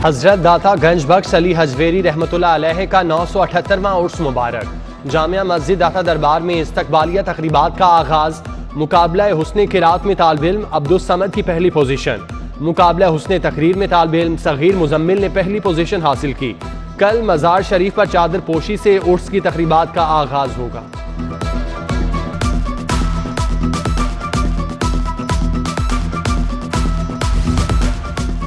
हजरत दाता गंज बख्श अली हजवेरी रहमतुल्लाह अलैह का 978वां उर्स मुबारक। जामिया मस्जिद दाता दरबार में इस्तकबालिया तकरीबात का आगाज। मुकाबला हुस्न किरात में तालिब इल्म अब्दुस समद की पहली पोजीशन। मुकाबला हुस्न तकरीर में तालिब इल्म सगीर मुजम्मिल ने पहली पोजीशन हासिल की। कल मज़ार शरीफ पर चादर पोशी से उर्स की तकरीबात का आगाज होगा।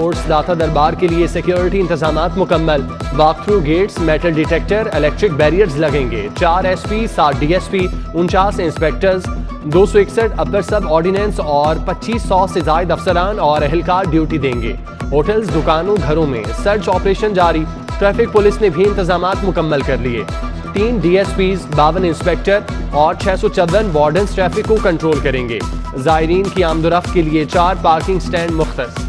उर्स दाता दरबार के लिए सिक्योरिटी इंतजामात मुकम्मल। Walk through gates, metal detector, electric barriers लगेंगे। 4 SP, 7 DSP, 49 इंस्पेक्टर्स, 261 अपर सब ऑर्डिनेंस और 2500 से ज्यादा अफसरान और एहलकार ड्यूटी देंगे। होटल्स, दुकानों, घरों में सर्च ऑपरेशन जारी। ट्रैफिक पुलिस ने भी इंतजामात मुकम्मल कर लिए। 3 DSPs, 52 इंस्पेक्टर और 654 वार्डन्स ट्रैफिक को कंट्रोल करेंगे। जायरीन की आमदोरफ्त के लिए 4 पार्किंग स्टैंड मुख्तस।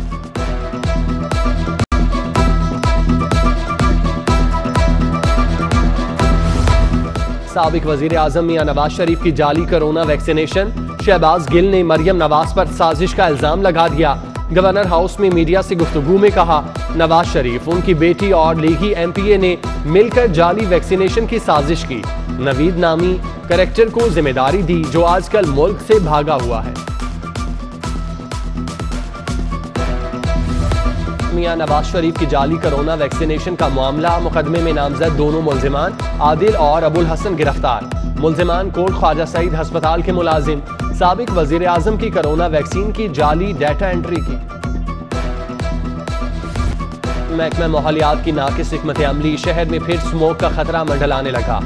साबिक वजीर आजम मियां नवाज शरीफ की जाली कोरोना वैक्सीनेशन। शहबाज गिल ने मरियम नवाज पर साजिश का इल्जाम लगा दिया। गवर्नर हाउस में मीडिया से गुफ्तगू में कहा, नवाज शरीफ, उनकी बेटी और लीगी MPA ने मिलकर जाली वैक्सीनेशन की साजिश की। नवीद नामी करेक्टर को जिम्मेदारी दी जो आजकल मुल्क से भागा हुआ है। मियां नवाज शरीफ की जाली कोरोना वैक्सीनेशन का मामला। मुकदमे में नामजद दोनों मुल्जिमान आदिल और अबुल हसन गिरफ्तार। मुल्जिमान कोट ख्वाजा सईद अस्पताल के मुलाजिम। साबिक वजीर आजम की कोरोना वैक्सीन की जाली डाटा एंट्री की। महकमा माहौलियात की नाकिस हिकमत अमली। शहर में फिर स्मोक का खतरा मंडलाने लगा।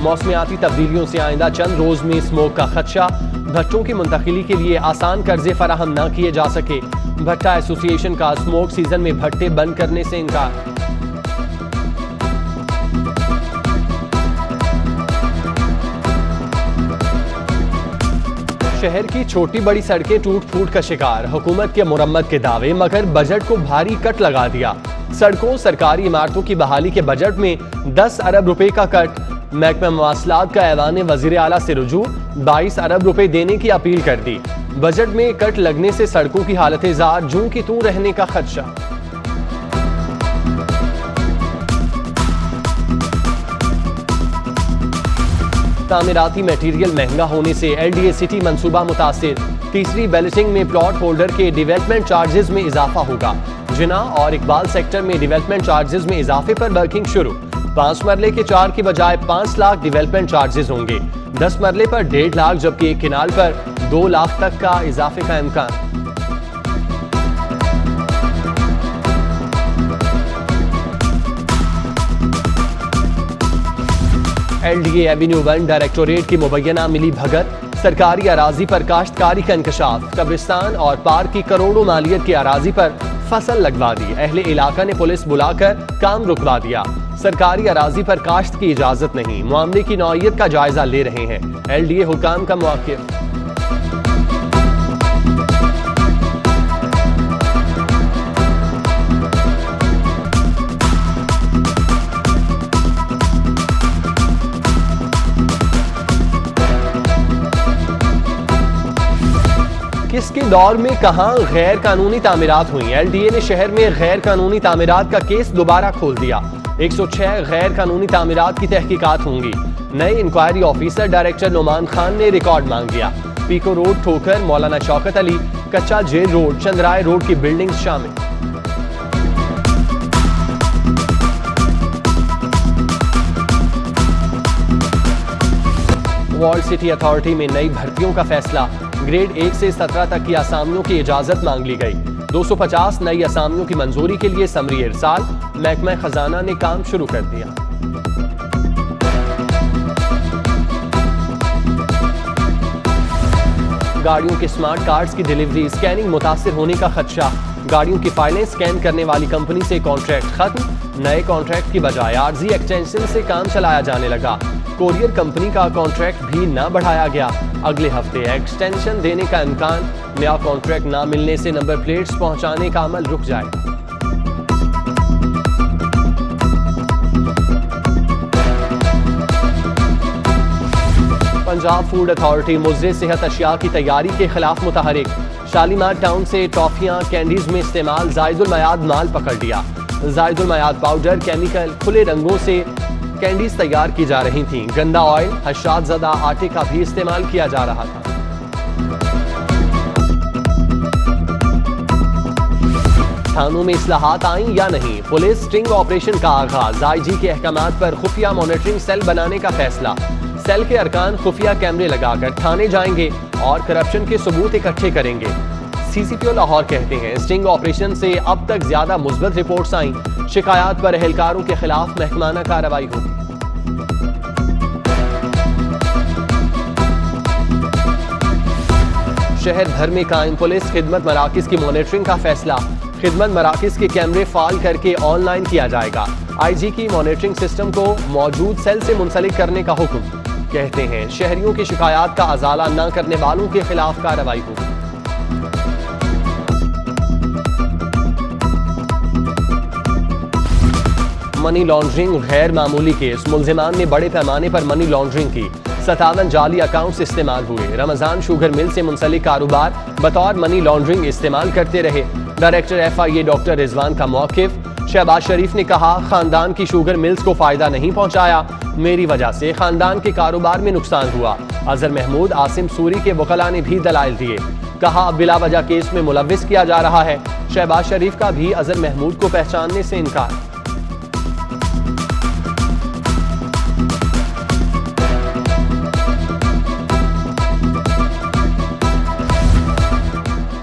मौसमियाती तब्दीलियों से आइंदा चंद रोज में स्मोक का खदशा। भट्टों की मुंतकिली के लिए आसान कर्जे फराहम न किए जा सके। भट्टा एसोसिएशन का स्मोक सीजन में भट्टे बंद करने से इनकार। शहर की छोटी बड़ी सड़कें टूट फूट का शिकार। हुकूमत के मुरम्मत के दावे मगर बजट को भारी कट लगा दिया। सड़कों, सरकारी इमारतों की बहाली के बजट में 10 अरब रुपए का कट। महकमा मवासलात का ऐवान वजीर आला से रुजू, 22 अरब रुपए देने की अपील कर दी। बजट में कट लगने से सड़कों की हालत जार जूं की तूं रहने का खदशा। तामीराती मटेरियल महंगा होने से LDA सिटी मंसूबा मुतासिर। तीसरी बैलेटिंग में प्लॉट होल्डर के डेवलपमेंट चार्जेस में इजाफा होगा। जिना और इकबाल सेक्टर में डेवलपमेंट चार्जेस में इजाफे पर वर्किंग शुरू। 5 मरले के 4 की बजाय 5 लाख डेवलपमेंट चार्जेस होंगे। 10 मरले पर 1.5 लाख जबकि एक किनाल पर 2 लाख तक का इजाफे का इम्कान। LDA एवेन्यू 1 डायरेक्टोरेट की मुबैना मिली भगत। सरकारी अराजी पर काश्तकारी का इंकशाफ। कब्रिस्तान और पार्क की करोड़ों मालियत की अराजी पर फसल लगवा दी। अहले इलाका ने पुलिस बुलाकर काम रुकवा दिया। सरकारी अराजी पर काश्त की इजाजत नहीं। मामले की नौइयत का जायजा ले रहे हैं। LDA हुकाम का मौक़िफ़। किसके दौर में कहां गैर कानूनी तामीरात हुई। LDA ने शहर में गैर कानूनी तामीरात का केस दोबारा खोल दिया। 106 गैर कानूनी तामीरात की तहकीकात होंगी। नए inquiry officer director Numan Khan ने रिकॉर्ड मांग लिया। पीको रोड, ठोकर, मौलाना शौकत अली, कच्चा जेल रोड, चंद्राय रोड की बिल्डिंग शामिल। वॉल्ड सिटी अथॉरिटी में नई भर्तियों का फैसला। ग्रेड 1 से 17 तक की असामियों की इजाजत मांग ली गई। 250 नई असामियों की मंजूरी के लिए समरी इरसाल। महकमा खजाना ने काम शुरू कर दिया। गाड़ियों के स्मार्ट कार्ड्स की डिलीवरी, स्कैनिंग मुतासिर होने का खदशा। गाड़ियों की फाइलें स्कैन करने वाली कंपनी से कॉन्ट्रैक्ट खत्म। नए कॉन्ट्रैक्ट की बजाय आरजी एक्सटेंशन से काम चलाया जाने लगा। कोरियर कंपनी का कॉन्ट्रैक्ट भी न बढ़ाया गया। अगले हफ्ते एक्सटेंशन देने का इम्कान। नया कॉन्ट्रैक्ट न मिलने से नंबर प्लेट्स पहुंचाने का अमल रुक जाएगा। पंजाब फूड अथॉरिटी मुज़र सेहत अशिया की तैयारी के खिलाफ मुतहरिक। शालीमार टाउन से टॉफियां कैंडीज में इस्तेमाल जायदुल मयाद माल पकड़ लिया। जायदुल मयाद पाउडर, केमिकल, खुले रंगों से कैंडीज तैयार की जा रही थीं। गंदा ऑयल, हशात ज़दा आटे का भी इस्तेमाल किया जा रहा था। थानों में इस्लाहात आई या नहीं, पुलिस स्टिंग ऑपरेशन का आगाज। आईजी के अहकामात पर खुफिया मॉनिटरिंग सेल बनाने का फैसला। सेल के अरकान खुफिया कैमरे लगाकर थाने जाएंगे और करप्शन के सबूत इकट्ठे करेंगे। सीसीपीओ लाहौर कहते हैं, स्टिंग ऑपरेशन से अब तक ज्यादा मुस्बत रिपोर्ट्स आई। शिकायत पर एहलकारों के खिलाफ महकमाना कार्रवाई होगी। शहर भर में कायम पुलिस खिदमत मराकिज की मॉनिटरिंग का फैसला। खिदमत मराकिज के कैमरे फाल करके ऑनलाइन किया जाएगा। आईजी की मॉनिटरिंग सिस्टम को मौजूद सेल से मुंसलिक करने का हुक्म। कहते हैं, शहरियों की शिकायत का अजाला न करने वालों के खिलाफ कार्रवाई होगी। मनी लॉन्ड्रिंग गैर मामूली केस। मुल्जिमान ने बड़े पैमाने पर मनी लॉन्ड्रिंग की। 57 जाली अकाउंट्स इस्तेमाल हुए। रमजान शुगर मिल से मुंसलिक कारोबार बतौर मनी लॉन्ड्रिंग इस्तेमाल करते रहे। डायरेक्टर FIA डॉक्टर रिजवान का मौकिफ। शहबाज शरीफ ने कहा, खानदान की शुगर मिल्स को फायदा नहीं पहुंचाया, मेरी वजह से खानदान के कारोबार में नुकसान हुआ। अजहर महमूद, आसिम सूरी के वकला ने भी दलाइल दिए। कहा, बिला वजह केस में मुलव्विस किया जा रहा है। शहबाज शरीफ का भी अजहर महमूद को पहचानने से इनकार।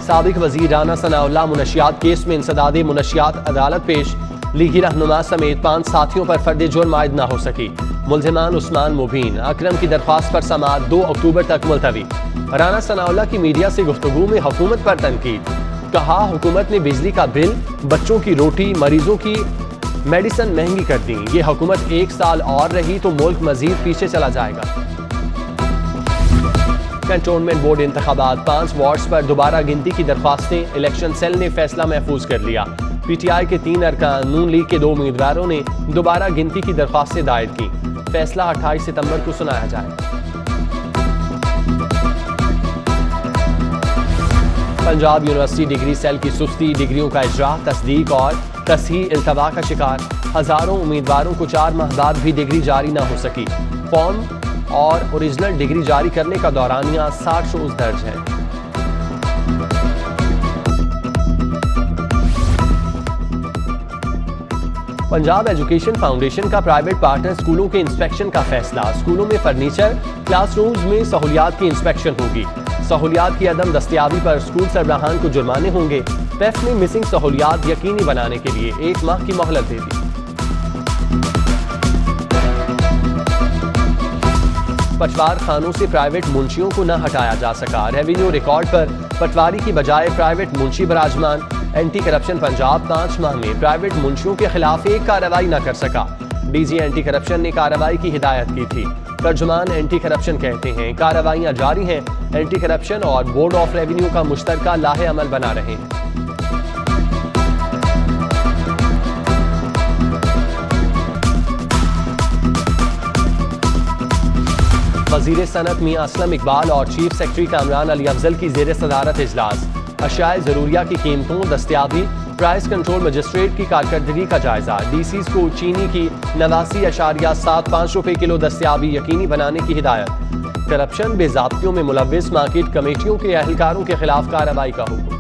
साबिक वजीर राना सनाउल्लाह मुनशियात केस में इंसदादे मुनशियात अदालत पेश। लीगी रहनुमा समेत 5 साथियों पर फर्द जुर्म आयद न हो सकी। मुल्जिमान उस्मान मुबीन अकरम की दरख्वास्त पर समाअत 2 अक्टूबर तक मुलतवी। राना सनाउल्लाह की मीडिया से गुफ्तगू में हुकूमत पर तनकीद। कहा, हुकूमत ने बिजली का बिल, बच्चों की रोटी, मरीजों की मेडिसिन महंगी कर दी। ये हुकूमत 1 साल और रही तो मुल्क मजीद पीछे चला जाएगा। कंटोनमेंट बोर्ड इंतखाबात 5 वार्ड्स पर दोबारा गिनती की दरख्वास्तें। इलेक्शन सेल ने फैसला महफूज कर लिया। PTI के 3 अरकान, नून लीग के 2 उम्मीदवारों ने दोबारा गिनती की दरख्वास्तें दायर की। फैसला 28 सितंबर को सुनाया जाएगा। पंजाब यूनिवर्सिटी डिग्री सेल की सुस्ती, डिग्रियों का इजरा, तस्दीक और तस्हीह इल्तवा का शिकार। हजारों उम्मीदवारों को 4 माह बाद भी डिग्री जारी न हो सकी। फॉर्म और ओरिजिनल डिग्री जारी करने का दौरानिया 60 रोज दर्ज है। पंजाब एजुकेशन फाउंडेशन का प्राइवेट पार्टनर स्कूलों के इंस्पेक्शन का फैसला। स्कूलों में फर्नीचर, क्लासरूम्स में सहूलियात की इंस्पेक्शन होगी। सहूलियात की अदम दस्तयाबी पर स्कूल सरबराहान को जुर्माने होंगे। पेफ ने मिसिंग सहूलियात यकीनी बनाने के लिए 1 माह की मोहलत दे दी। पटवार खानों से प्राइवेट मुंशियों को न हटाया जा सका। रेवेन्यू रिकॉर्ड पर पटवारी की बजाय प्राइवेट मुंशी बराजमान। एंटी करप्शन पंजाब 5 माह में प्राइवेट मुंशियों के खिलाफ एक कार्रवाई न कर सका। DG एंटी करप्शन ने कार्रवाई की हिदायत की थी। तर्जुमान एंटी करप्शन कहते हैं, कार्रवाइयां जारी हैं। एंटी करप्शन और बोर्ड ऑफ रेवेन्यू का मुश्तरका लाहे अमल बना रहे हैं। वजीर सनत मियां असलम इकबाल और चीफ सेक्रेटरी कामरान अली अफजल की जेर सदारत इजलास। अशियाए ज़रूरिया की कीमतों, दस्तयाबी, प्राइस कंट्रोल मजिस्ट्रेट की कारकर्दगी का जायजा। DCs को चीनी की 89.75 रुपए किलो दस्तयाबी यकीनी बनाने की हिदायत। करप्शन, बेज़ाब्तियों में मुलव्विस मार्केट कमेटियों के अहलकारों के खिलाफ कार्रवाई का हुक्म।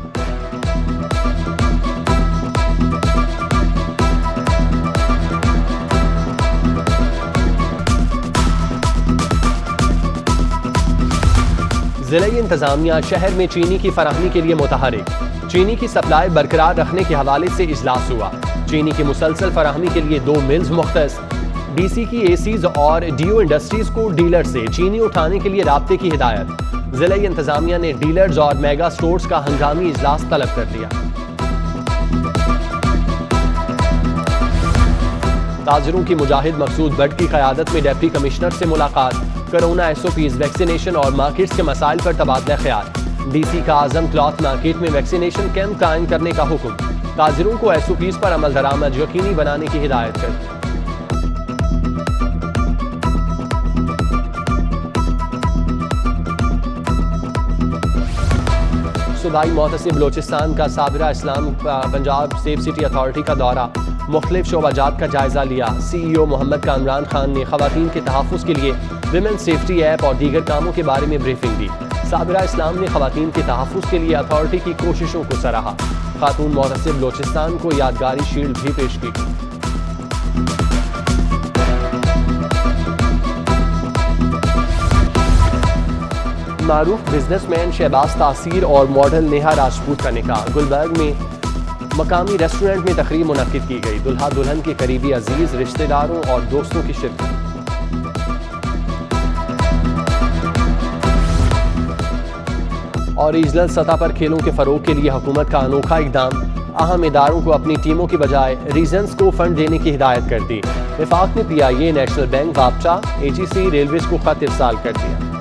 जिले इंतजामिया शहर में चीनी की फराहमी के लिए मुतहरिक। चीनी की सप्लाई बरकरार रखने के हवाले से इजलास हुआ। चीनी की मुसलसल फराहमी के लिए 2 मिल्स मुख्तस। DC की ACs और DO इंडस्ट्रीज को डीलर से चीनी उठाने के लिए राब्ते की हिदायत। जिले इंतजामिया ने डीलर्स और मेगा स्टोर्स का हंगामी इजलास तलब कर लिया। ताजरों की मुजाहिद मकसूद भट्ट की क़यादत में डिप्टी कमिश्नर से मुलाकात। कोरोना SOPs, वैक्सीनेशन और मार्केट्स के मसाइल पर तबादला ख्याल। DC का आजम क्लॉथ मार्केट में वैक्सीनेशन कैंप कायम करने का हुक्म। ताजरों को SOPs पर अमल दरामद यकीनी बनाने की हिदायत कर। सूबाई मोहतसिब बलोचिस्तान का साबिरा इस्लाम पंजाब सेफ सिटी अथॉरिटी का दौरा, मुख्तलिफ शोबाजात का जायजा लिया। CEO मोहम्मद कामरान खान ने खवातीन के तहफ़्फ़ुज़ के लिए विमेन सेफ्टी ऐप और दीगर कामों के बारे में ब्रीफिंग दी। साबिरा इस्लाम ने खवातीन के तहफ़्फ़ुज़ के लिए अथॉरिटी की कोशिशों को सराहा। खातून मोहतसिब बलोचिस्तान को यादगारी शील्ड भी पेश की। मारूफ बिजनेसमैन शहबाज तासीर और मॉडल नेहा राजपूत का निकाह गुलबर्ग में मकामी रेस्टोरेंट में तकरीब मुनक्किद की गई। दुल्हा दुल्हन के करीबी अजीज, रिश्तेदारों और दोस्तों की शिरकत। और रीजनल सतह पर खेलों के फरोग के लिए हुकूमत का अनोखा इकदाम, अहम इदारों को अपनी टीमों की बजाय रीजन्स को फंड देने की हिदायत कर दी। वफाक ने PIA, नेशनल बैंक, वापचा, AGC, रेलवेज को खत इरसाल कर दिया।